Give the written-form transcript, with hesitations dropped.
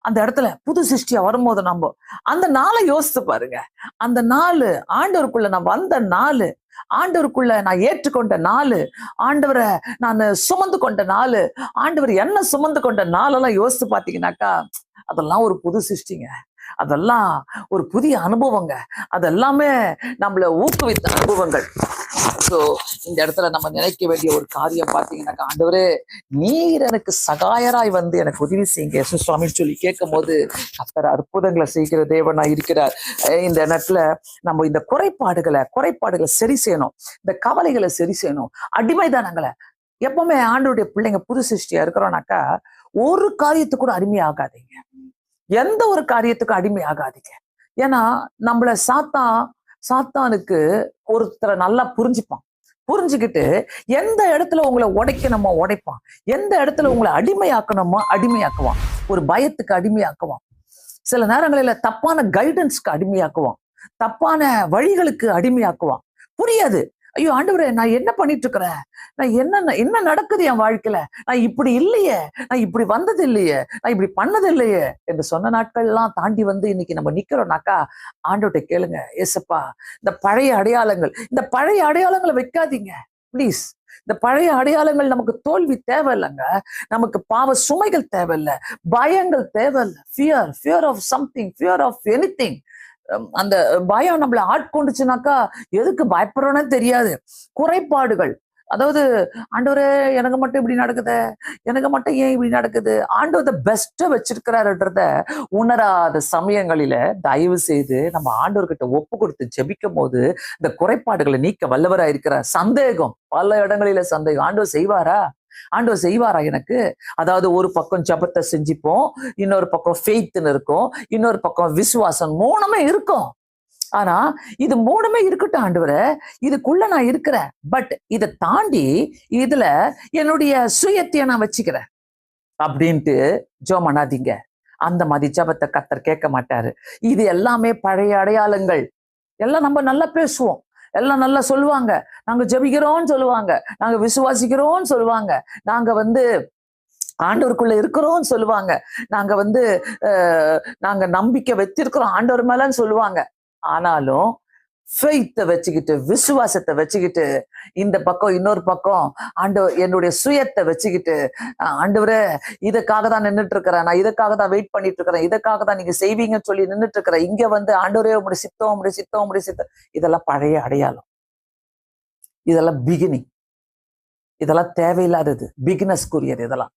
அந்த இடத்துல புது சிருஷ்டியா வரும்போது நம்ம அந்த நாளை யோசித்து பாருங்க. அந்த நாள் ஆண்டவருக்குள்ள நான் வந்த நாள், ஆண்டவருக்குள்ள நான் ஏற்றுக்கொண்ட நாள், ஆண்டவரை நான் சுமந்து கொண்ட நாள், ஆண்டவர் என்ன சுமந்து கொண்ட நாளெல்லாம் யோசித்து பார்த்தீங்கன்னாக்கா, அதெல்லாம் ஒரு புது சிருஷ்டிங்க. அதெல்லாம் ஒரு புதிய அனுபவங்க. அதெல்லாமே நம்மளை ஊக்குவித்த அனுபவங்கள். ஸோ இந்த இடத்துல நம்ம நினைக்க வேண்டிய ஒரு காரியம் பார்த்தீங்கன்னாக்கா, ஆண்டவரே நீர் எனக்கு சகாயராய் வந்து எனக்கு உதவி செய்யுங்க சுவாமின்னு சொல்லி கேட்கும் போது கர்த்தர் அற்புதங்களை செய்கிற தேவனா இருக்கிறார். இந்த இடத்துல நம்ம இந்த குறைபாடுகளை சரி செய்யணும். இந்த கவலைகளை சரி செய்யணும். அடிமைதானங்களை எப்பவுமே ஆண்டவருடைய பிள்ளைங்க புது சிருஷ்டியா இருக்கிறோம்னாக்கா ஒரு காரியத்துக்கு கூட அடிமையாகாதீங்க. எந்த ஒரு காரியத்துக்கும் அடிமை ஆகாதீங்க. ஏன்னா நம்மள சாத்தானுக்கு ஒருத்தரை நல்லா புரிஞ்சுக்கிட்டு எந்த இடத்துல உங்களை உடைக்கணுமோ உடைப்பான், எந்த இடத்துல உங்களை அடிமையாக்கணுமோ அடிமையாக்குவான். ஒரு பயத்துக்கு அடிமையாக்குவான், சில நேரங்களில தப்பான கைடன்ஸ்க்கு அடிமையாக்குவான், தப்பான வழிகளுக்கு அடிமையாக்குவான். புரியாது, ஐயோ ஆண்டவரே நான் என்ன பண்ணிட்டு இருக்கிறேன், நான் என்ன நடக்குது என் வாழ்க்கையில, நான் இப்படி இல்லையே, நான் இப்படி வந்தது இல்லையே, நான் இப்படி பண்ணது இல்லையே என்று சொன்ன நாட்கள் எல்லாம் தாண்டி வந்து இன்னைக்கு நம்ம நிக்கிறோம்னாக்கா ஆண்டவர்கிட்ட கேளுங்க, ஏசப்பா இந்த பழைய அடையாளங்களை வைக்காதீங்க ப்ளீஸ். இந்த பழைய அடையாளங்கள் நமக்கு தோல்வி தேவையில்லைங்க, நமக்கு பாவ சுமைகள் தேவையில்லை, பயங்கள் தேவையில்லை. Fear of something, fear of anything. அந்த பயம் நம்மளை ஆட்கொண்டுச்சுனாக்கா எதுக்கு பயப்படுறோன்னே தெரியாது. குறைபாடுகள், அதாவது ஆண்டவரே எனக்கு மட்டும் இப்படி நடக்குது, எனக்கு மட்டும் ஏன் இப்படி நடக்குது, ஆண்டவர் பெஸ்ட்டை வச்சிருக்கிறாருன்றத உணராத சமயங்களில தயவு செய்து நம்ம ஆண்டவர்கிட்ட ஒப்பு கொடுத்து ஜெபிக்கும் போது இந்த குறைபாடுகளை நீக்க வல்லவரா இருக்கிறார். சந்தேகம், பல இடங்களில சந்தேகம், ஆண்டவர் செய்வாரா எனக்கு? அதாவது ஒரு பக்கம் ஜபத்தை செஞ்சுப்போம், இன்னொரு பக்கம் ஃபெய்த்னு இருக்கும், இன்னொரு பக்கம் விசுவாசம், மூணுமே இருக்கும். ஆனா இது மூணுமே இருக்கட்டும் ஆண்டவரே, இதுக்குள்ள நான் இருக்கிறேன், பட் இதை தாண்டி இதுல என்னுடைய சுயத்தைய நான் வச்சுக்கிறேன் அப்படின்ட்டு ஜெபம் பண்ணாதீங்க. அந்த மாதிரி ஜபத்தை கர்த்தர் கேட்க மாட்டாரு. இது எல்லாமே பழைய அடையாளங்கள். எல்லாம் நம்ம நல்லா பேசுவோம், எல்லாம் நல்லா சொல்லுவாங்க, நாங்க ஜெபிக்கிறோம்னு சொல்லுவாங்க, நாங்க விசுவாசிக்கிறோம்னு சொல்லுவாங்க, நாங்க வந்து ஆண்டவருக்குள்ள இருக்கிறோம்னு சொல்லுவாங்க, நாங்க நம்பிக்கை வச்சிருக்கிறோம் ஆண்டவர் மேலன்னு சொல்லுவாங்க. ஆனாலும் ஃபெய்த்தை வச்சுக்கிட்டு, விசுவாசத்தை வச்சுக்கிட்டு, இந்த பக்கம் இன்னொரு பக்கம் என்னுடைய சுயத்தை வச்சுக்கிட்டு, ஆண்டவரே இதுக்காக தான் நின்றுட்டு இருக்கிறேன், நான் இதுக்காக தான் வெயிட் பண்ணிட்டு இருக்கிறேன், இதுக்காக தான் நீங்க செய்வீங்கன்னு சொல்லி நின்றுட்டு இருக்கிறேன், இங்க வந்து ஆண்டவரே உங்களுடைய சித்தம், இதெல்லாம் பழைய அடையாளம், இதெல்லாம் பிகினிங், இதெல்லாம் தேவையில்லாதது, பிகினஸ்க்குரியது இதெல்லாம்.